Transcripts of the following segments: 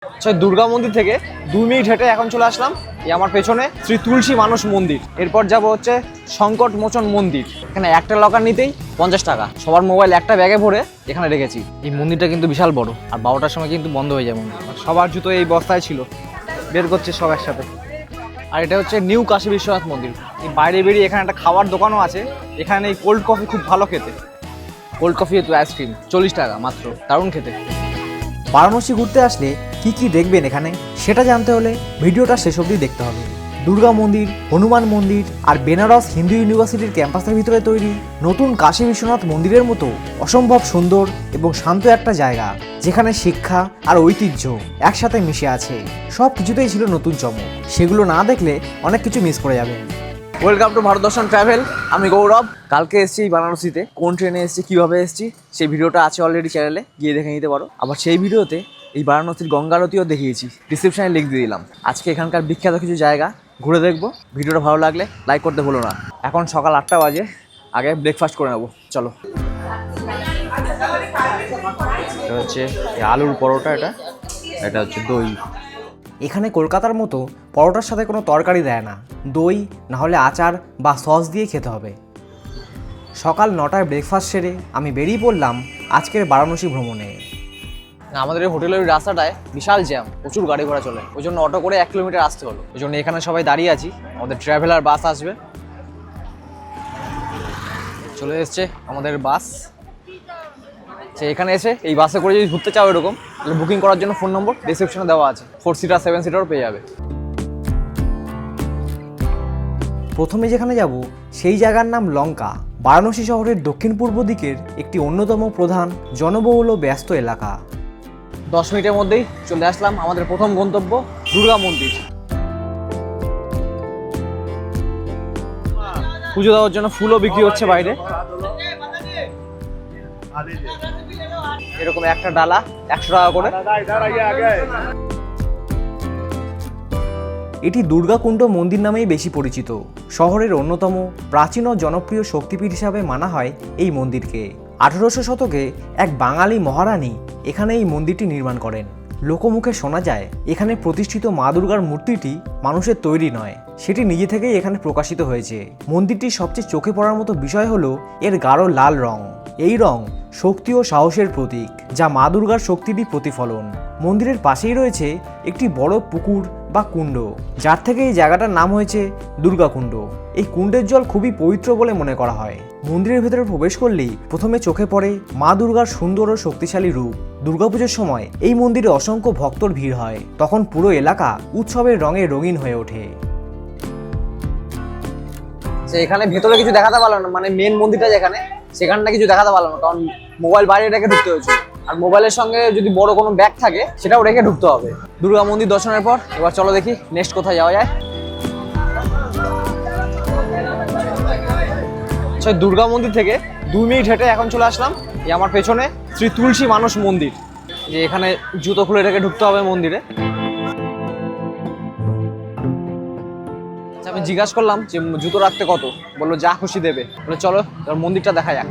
আচ্ছা, দুর্গা মন্দির থেকে 2 মিনিট হেঁটে এখন চলে আসলাম এই আমার পেছনে শ্রী তুলসী মানস মন্দির। এরপর যাব হচ্ছে সংকট মোচন মন্দির। এখানে একটা লকার নিতেই 50 টাকা। সবার মোবাইল একটা ব্যাগে ভরে এখানে রেখেছি। এই মন্দিরটা কিন্তু বিশাল বড়, আর 12টার সময় কিন্তু বন্ধ হয়ে যায় মন্দির। সবার জুতো এই বস্তায় ছিল, বের করছে সব একসাথে। আর এটা হচ্ছে নিউ কাশী বিশ্বনাথ মন্দির। এই বাইরে বেরিয়ে এখানে একটা খাওয়ার দোকানও আছে। এখানে এই কোল্ড কফি খুব ভালো খেতে। কোল্ড কফি তো আইসক্রিম 40 টাকা মাত্র, দারুণ খেতে। বারাণসী ঘুরতে আসলে কি কি দেখবেন এখানে সেটা জানতে হলে ভিডিওটা শেষ অবধি দেখতে হবে। দুর্গা মন্দির, হনুমান মন্দির আর বেনারস হিন্দু ইউনিভার্সিটির ক্যাম্পাসের ভিতরে তৈরি নতুন কাশী বিশ্বনাথ মন্দিরের মতো অসম্ভব সুন্দর এবং শান্ত একটা জায়গা, যেখানে শিক্ষা আর ঐতিহ্য একসাথে মিশে আছে। সব কিছুতেই ছিল নতুন চমক, সেগুলো না দেখলে অনেক কিছু মিস করে যাবেন। ওয়েলকাম টু ভারত দর্শন ট্রাভেল। আমি গৌরব। কালকে এসেছি বারাণসীতে। কোন ট্রেনে এসেছি, কীভাবে এসেছি সেই ভিডিওটা আছে অলরেডি চ্যানেলে, গিয়ে দেখে নিতে পারো। আবার সেই ভিডিওতে এই বারাণসীর গঙ্গা আরতিও দেখিয়েছি, ডিসক্রিপশানে লিঙ্ক দিয়ে দিলাম। আজকে এখানকার বিখ্যাত কিছু জায়গা ঘুরে দেখবো। ভিডিওটা ভালো লাগলে লাইক করতে ভুলো না। এখন সকাল 8টা বাজে, আগে ব্রেকফাস্ট করে নেবো, চলো। এটা হচ্ছে আলুর পরোটা, এটা হচ্ছে দই। এখানে কলকাতার মতো পরোটার সাথে কোনো তরকারি দেয় না, দই না হলে আচার বা সস দিয়ে খেতে হবে। সকাল 9টায় ব্রেকফাস্ট সেরে আমি বেরিয়ে পড়লাম আজকের বারাণসী ভ্রমণে। আমাদের এই হোটেলের রাস্তাটায় বিশাল জ্যাম, প্রচুর গাড়ি ঘোড়া চলে। ওই জন্য অটো করে 1 কিলোমিটার আসতে হলো। ওই জন্য এখানে সবাই দাঁড়িয়ে আছি, আমাদের ট্রাভেলার বাস আসবে। চলে এসছে আমাদের বাস। সে এখানে এসে এই বাসে করে যদি ঘুরতে চাও এরকম, তাহলে বুকিং করার জন্য ফোন নম্বর ডিসক্রিপশনে দেওয়া আছে। 4 সিটার 7 সিটারও পেয়ে যাবে। প্রথমে যেখানে যাব সেই জায়গার নাম লঙ্কা। বারাণসী শহরের দক্ষিণ পূর্ব দিকের একটি অন্যতম প্রধান জনবহুল ও ব্যস্ত এলাকা। 10 মিনিটের মধ্যেই চলে আসলাম আমাদের প্রথম গন্তব্য দুর্গা মন্দির। পুজো দেওয়ার জন্য ফুলও বিক্রি হচ্ছে বাইরে। এরকম একটা ডালা 100 টাকা করে। এটি দুর্গাকুণ্ড মন্দির নামেই বেশি পরিচিত। শহরের অন্যতম প্রাচীন ও জনপ্রিয় শক্তিপীঠ হিসাবে মানা হয় এই মন্দিরকে। 1800 শতকে এক বাঙালি মহারানী এখানে এই মন্দিরটি নির্মাণ করেন। লোকমুখে শোনা যায় এখানে প্রতিষ্ঠিত মা দুর্গার মূর্তিটি মানুষের তৈরি নয়, সেটি নিজে থেকেই এখানে প্রকাশিত হয়েছে। মন্দিরটির সবচেয়ে চোখে পড়ার মতো বিষয় হলো এর গাঢ় লাল রং। এই রং শক্তি ও সাহসের প্রতীক, যা মা দুর্গার শক্তিরই প্রতিফলন। মন্দিরের পাশেই রয়েছে একটি বড় পুকুর বা কুণ্ড, যার থেকে এই জায়গাটার নাম হয়েছে দুর্গাকুণ্ড। এই কুণ্ডের জল খুবই পবিত্র বলে মনে করা হয়। মন্দিরের ভেতরে প্রবেশ করলেই প্রথমে চোখে পড়ে মা দুর্গার সুন্দর ও শক্তিশালী রূপ। দুর্গাপুজোর সময় এই মন্দিরে অসংখ্য ভক্তর ভিড় হয়, তখন পুরো এলাকা উৎসবের রঙে রঙিন হয়ে ওঠে। এখানে ভেতরে কিছু দেখাতে পারলো না, মানে মেন মন্দিরটা যেখানে, সেখানটা কিছু দেখাতে পারলো না, কারণ মোবাইল বাইরে রেখে ঢুকতে হয়েছিল। আর মোবাইলের সঙ্গে যদি বড় কোনো ব্যাগ থাকে সেটাও রেখে ঢুকতে হবে। দুর্গা মন্দির দর্শনের পর এবার চলো দেখি নেক্সট কোথায় যাওয়া যায়। আচ্ছা, দুর্গা মন্দির থেকে 2 মিনিট হেঁটে এখন চলে আসলাম এই আমার পেছনে শ্রী তুলসী মানস মন্দির। যে এখানে জুতো খুলে রেখে ঢুকতে হবে মন্দিরে। আমি জিজ্ঞাসা করলাম যে জুতো রাখতে কত, বললো যা খুশি দেবে। বলে চলো এবার মন্দিরটা দেখা যাক।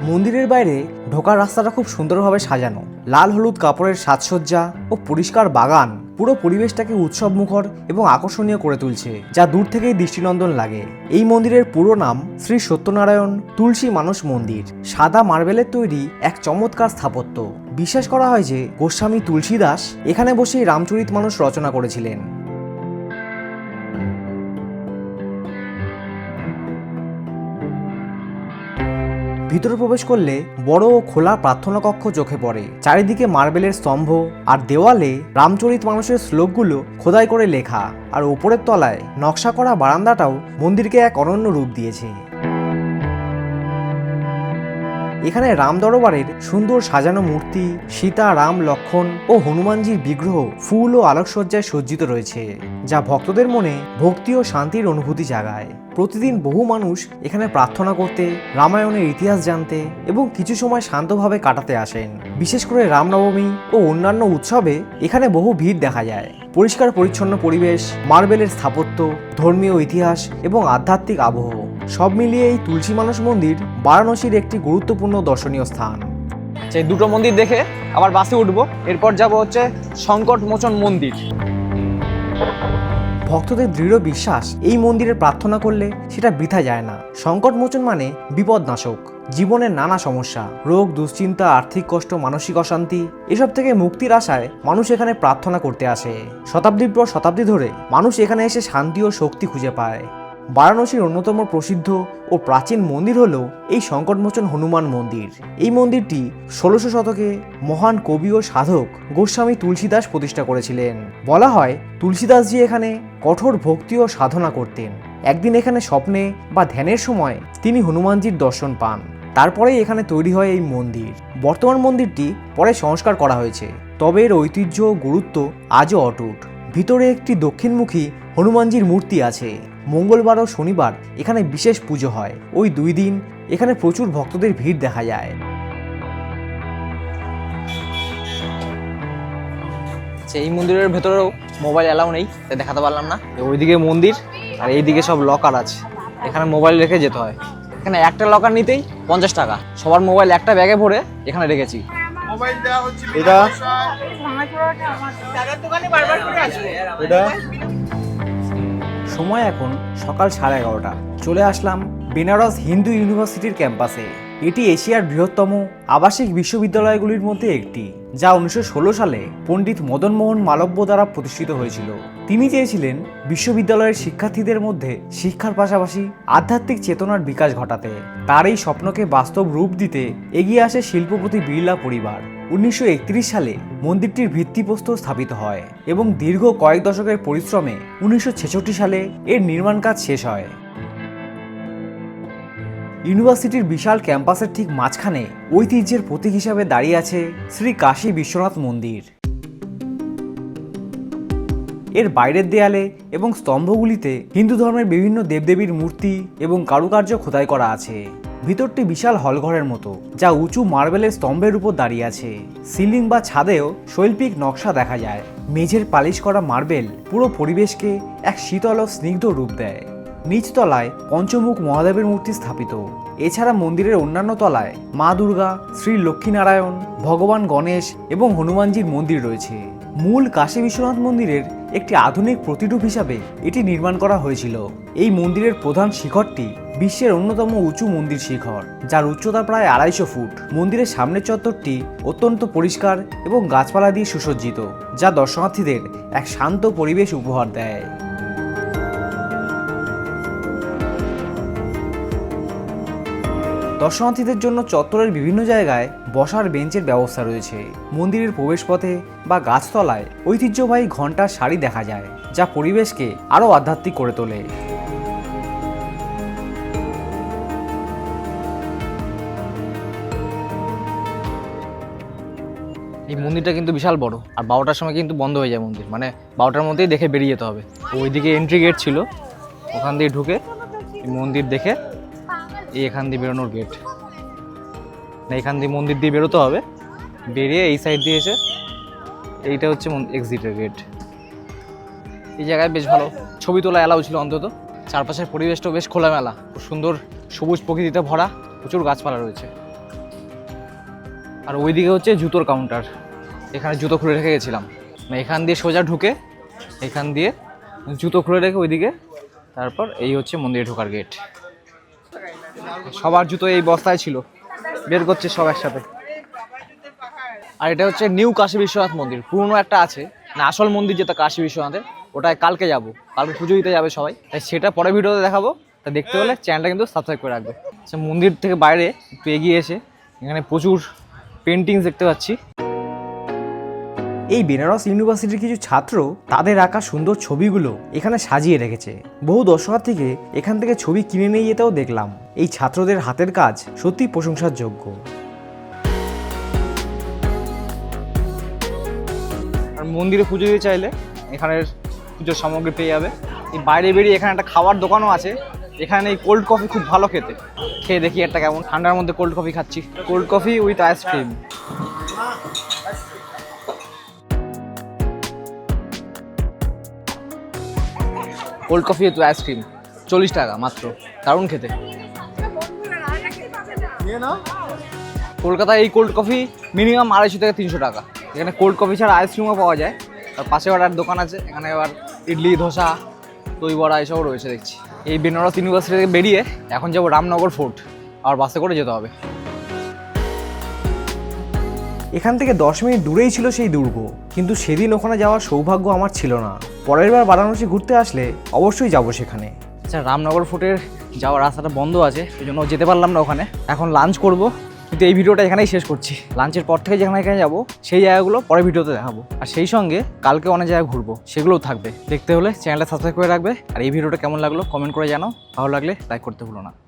মন্দিরের বাইরে ঢোকার রাস্তাটা খুব সুন্দরভাবে সাজানো। লাল হলুদ কাপড়ের সাজসজ্জা ও পরিষ্কার বাগান পুরো পরিবেশটাকে উৎসব মুখর এবং আকর্ষণীয় করে তুলছে, যা দূর থেকেই দৃষ্টিনন্দন লাগে। এই মন্দিরের পুরো নাম শ্রী সত্যনারায়ণ তুলসী মানস মন্দির। সাদা মার্বেলের তৈরি এক চমৎকার স্থাপত্য। বিশ্বাস করা হয় যে গোস্বামী তুলসীদাস এখানে বসেই রামচরিতমানস রচনা করেছিলেন। ভিতরে প্রবেশ করলে বড় ও খোলা প্রার্থনা কক্ষ চোখে পড়ে। চারিদিকে মার্বেলের স্তম্ভ আর দেওয়ালে রামচরিতমানসের শ্লোকগুলো খোদাই করে লেখা, আর উপরের তলায় নকশা করা বারান্দাটাও মন্দিরকে এক অনন্য রূপ দিয়েছে। এখানে রাম দরবারের সুন্দর সাজানো মূর্তি, সীতা, রাম, লক্ষ্মণ ও হনুমানজির বিগ্রহ ফুল ও আলোকসজ্জায় সজ্জিত রয়েছে, যা ভক্তদের মনে ভক্তি ও শান্তির অনুভূতি জাগায়। প্রতিদিন বহু মানুষ এখানে প্রার্থনা করতে, রামায়ণের ইতিহাস জানতে এবং কিছু সময় শান্তভাবে কাটাতে আসেন। বিশেষ করে রামনবমী ও অন্যান্য উৎসবে এখানে বহু ভিড় দেখা যায়। পরিষ্কার পরিচ্ছন্ন পরিবেশ, মার্বেলের স্থাপত্য, ধর্মীয় ইতিহাস এবং আধ্যাত্মিক আবহ সব মিলিয়ে এই তুলসী মানস মন্দির বারাণসীর একটি গুরুত্বপূর্ণ দর্শনীয় স্থান। সেই দুটো মন্দির দেখে আবার বাসে উঠবো। এরপর যাব হচ্ছে সংকট মোচন মন্দির। ভক্তদের দৃঢ় বিশ্বাস এই মন্দিরে প্রার্থনা করলে সেটা বৃথা যায় না। সংকট মোচন মানে বিপদ নাশক। জীবনের নানা সমস্যা, রোগ, দুশ্চিন্তা, আর্থিক কষ্ট, মানসিক অশান্তি এসব থেকে মুক্তির আশায় মানুষ এখানে প্রার্থনা করতে আসে। শতাব্দীর পর শতাব্দী ধরে মানুষ এখানে এসে শান্তি ও শক্তি খুঁজে পায়। বারাণসীর অন্যতম প্রসিদ্ধ ও প্রাচীন মন্দির হল এই সংকটমোচন হনুমান মন্দির। এই মন্দিরটি 1600 শতকে মহান কবি ও সাধক গোস্বামী তুলসীদাস প্রতিষ্ঠা করেছিলেন। বলা হয় তুলসীদাসজি এখানে কঠোর ভক্তি ও সাধনা করতেন। একদিন এখানে স্বপ্নে বা ধ্যানের সময় তিনি হনুমানজির দর্শন পান। তারপরেই এখানে তৈরি হয় এই মন্দির। বর্তমান মন্দিরটি পরে সংস্কার করা হয়েছে, তবে এর ঐতিহ্য ও গুরুত্ব আজও অটুট। ভিতরে একটি দক্ষিণমুখী হনুমানজির মূর্তি আছে। মঙ্গলবার ও শনিবার এখানে বিশেষ পুজো হয়। ওই 2 দিন এখানে প্রচুর ভক্তদের ভিড় দেখা যায়। এই মন্দিরের ভেতরেও মোবাইল অ্যালাউ নেই, তাই দেখাতে পারলাম না। ওইদিকে মন্দির আর এইদিকে সব লকার আছে, এখানে মোবাইল রেখে যেতে হয়। এখানে একটা লকার নিতেই 50 টাকা। সবার মোবাইল একটা ব্যাগে ভরে এখানে রেখেছি। সময় এখন সকাল 11:30। চলে আসলাম বেনারস হিন্দু ইউনিভার্সিটির ক্যাম্পাসে। এটি এশিয়ার বৃহত্তম আবাসিক বিশ্ববিদ্যালয়গুলির মধ্যে একটি, যা 1916 সালে পণ্ডিত মদন মোহন মালব্য দ্বারা প্রতিষ্ঠিত হয়েছিল। তিনি চেয়েছিলেন বিশ্ববিদ্যালয়ের শিক্ষার্থীদের মধ্যে শিক্ষার পাশাপাশি আধ্যাত্মিক চেতনার বিকাশ ঘটাতে। তার এই স্বপ্নকে বাস্তব রূপ দিতে এগিয়ে আসে শিল্পপতি বিড়লা পরিবার। 1931 সালে মন্দিরটির ভিত্তিপ্রস্তর স্থাপিত হয় এবং দীর্ঘ কয়েক দশকের পরিশ্রমে 1966 সালে এর নির্মাণ কাজ শেষ হয়। ইউনিভার্সিটির বিশাল ক্যাম্পাসের ঠিক মাঝখানে ঐতিহ্যের প্রতীক হিসাবে দাঁড়িয়ে আছে শ্রী কাশী বিশ্বনাথ মন্দির। এর বাইরের দেয়ালে এবং স্তম্ভগুলিতে হিন্দু ধর্মের বিভিন্ন দেবদেবীর মূর্তি এবং কারুকার্য খোদাই করা আছে। ভিতরটি বিশাল হলঘরের মতো, যা উঁচু মার্বেলের স্তম্ভের উপর দাঁড়িয়ে আছে। সিলিং বা ছাদেও শৈল্পিক নকশা দেখা যায়। মেঝের পালিশ করা মার্বেল পুরো পরিবেশকে এক শীতল ও স্নিগ্ধ রূপ দেয়। নিচতলায় পঞ্চমুখ মহাদেবের মূর্তি স্থাপিত। এছাড়া মন্দিরের অন্যান্য তলায় মা দুর্গা, শ্রী লক্ষ্মীনারায়ণ, ভগবান গণেশ এবং হনুমানজির মন্দির রয়েছে। মূল কাশী বিশ্বনাথ মন্দিরের একটি আধুনিক প্রতিরূপ হিসাবে এটি নির্মাণ করা হয়েছিল। এই মন্দিরের প্রধান শিখরটি বিশ্বের অন্যতম উঁচু মন্দির শিখর, যার উচ্চতা প্রায় 250 ফুট। মন্দিরের সামনের চত্বরটি অত্যন্ত পরিষ্কার এবং গাছপালা দিয়ে সুসজ্জিত, যা দর্শনার্থীদের এক শান্ত পরিবেশ উপহার দেয়। দর্শনার্থীদের জন্য চত্বরের বিভিন্ন জায়গায় বসার বেঞ্চের ব্যবস্থা রয়েছে। মন্দিরের প্রবেশপথে বা গাছতলায় ঐতিহ্যবাহী ঘণ্টার সারি দেখা যায়, যা পরিবেশকে আরও আধ্যাত্মিক করে তোলে। এই মন্দিরটা কিন্তু বিশাল বড়, আর 12টার সময় কিন্তু বন্ধ হয়ে যায় মন্দির, মানে 12টার মধ্যেই দেখে বেরিয়ে যেতে হবে। ওইদিকে এন্ট্রি গেট ছিল, ওখান দিয়ে ঢুকে মন্দির দেখে এখান দিয়ে বেরোনোর গেট। না, এখান দিয়ে মন্দির দিয়ে বেরোতে হবে, বেরিয়ে এই সাইড দিয়ে এসে এইটা হচ্ছে এক্সিটের গেট। এই জায়গায় বেশ ভালো ছবি তোলা অ্যালাউ ছিল অন্তত। চারপাশের পরিবেশটাও বেশ খোলামেলা, খুব সুন্দর সবুজ প্রকৃতিতে ভরা, প্রচুর গাছপালা রয়েছে। আর ওইদিকে হচ্ছে জুতোর কাউন্টার, এখানে জুতো খুলে রেখে গেছিলাম। না, এখান দিয়ে সোজা ঢুকে এখান দিয়ে জুতো খুলে রেখে ওইদিকে, তারপর এই হচ্ছে মন্দিরে ঢোকার গেট। সবার জুতো এই বস্তায় ছিল, বের করছে সব একসাথে। আর এটা হচ্ছে নিউ কাশী বিশ্বনাথ মন্দির। পুরনো একটা আছে না, আসল মন্দির যেটা কাশী বিশ্বনাথের, ওটায় কালকে যাব, কালকে পুজো দিতে যাবে সবাই, তাই সেটা পরে ভিডিওতে দেখাবো। তা দেখতে হলে চ্যানেলটা কিন্তু সাবস্ক্রাইব করে রাখবে। সে মন্দির থেকে বাইরে একটু এগিয়ে এসে এখানে প্রচুর পেন্টিংস দেখতে পাচ্ছি। এই বেনারস ইউনিভার্সিটির কিছু ছাত্র তাদের আঁকা সুন্দর ছবিগুলো এখানে সাজিয়ে রেখেছে। বহু দর্শনার্থীকে এখান থেকে ছবি কিনে নিয়ে যেতেও দেখলাম। এই ছাত্রদের হাতের কাজ সত্যি প্রশংসার যোগ্য। আর মন্দিরে পুজো দিতে চাইলে এখানের পুজোর সামগ্রী পেয়ে যাবে। এই বাইরে বেরিয়ে এখানে একটা খাবার দোকানও আছে, এখানে এই কোল্ড কফি খুব ভালো খেতে। খেয়ে দেখি একটা কেমন, ঠান্ডার মধ্যে কোল্ড কফি খাচ্ছি, cold coffee with ice cream. Cold coffee with ice cream 40 টাকা মাত্র, দারুণ খেতে। কলকাতায় এই কোল্ড কফি মিনিমাম 250 থেকে 300 টাকা। এখানে কোল্ড কফি ছাড়া আইসক্রিমও পাওয়া যায়। আর পাশে আবার দোকান আছে, এখানে আবার ইডলি, ধোসা, দই বড়া এসবও রয়েছে দেখছি। এই বেনারস ইউনিভার্সিটি থেকে বেরিয়ে এখন যাবো রামনগর ফোর্ট, আর বাসে করে যেতে হবে। এখান থেকে 10 মিনিট দূরেই ছিল সেই দুর্গ, কিন্তু সেদিন ওখানে যাওয়ার সৌভাগ্য আমার ছিল না। পরের বার বারাণসী ঘুরতে আসলে অবশ্যই যাব সেখানে। আচ্ছা, রামনগর ফোর্টের যাওয়ার রাস্তাটা বন্ধ আছে, সেই জন্য যেতে পারলাম না ওখানে। এখন লাঞ্চ করব, কিন্তু এই ভিডিওটা এখানেই শেষ করছি। লাঞ্চের পর থেকে যেখানে এখানে যাবো সেই জায়গাগুলো পরে ভিডিওতে দেখাবো, আর সেই সঙ্গে কালকে অনেক জায়গায় ঘুরবো, সেগুলোও থাকবে। দেখতে হলে চ্যানেলটা সাবস্ক্রাইব করে রাখবে। আর এই ভিডিওটা কেমন লাগলো কমেন্ট করে জানাও, ভালো লাগলে লাইক করতে ভুলো না।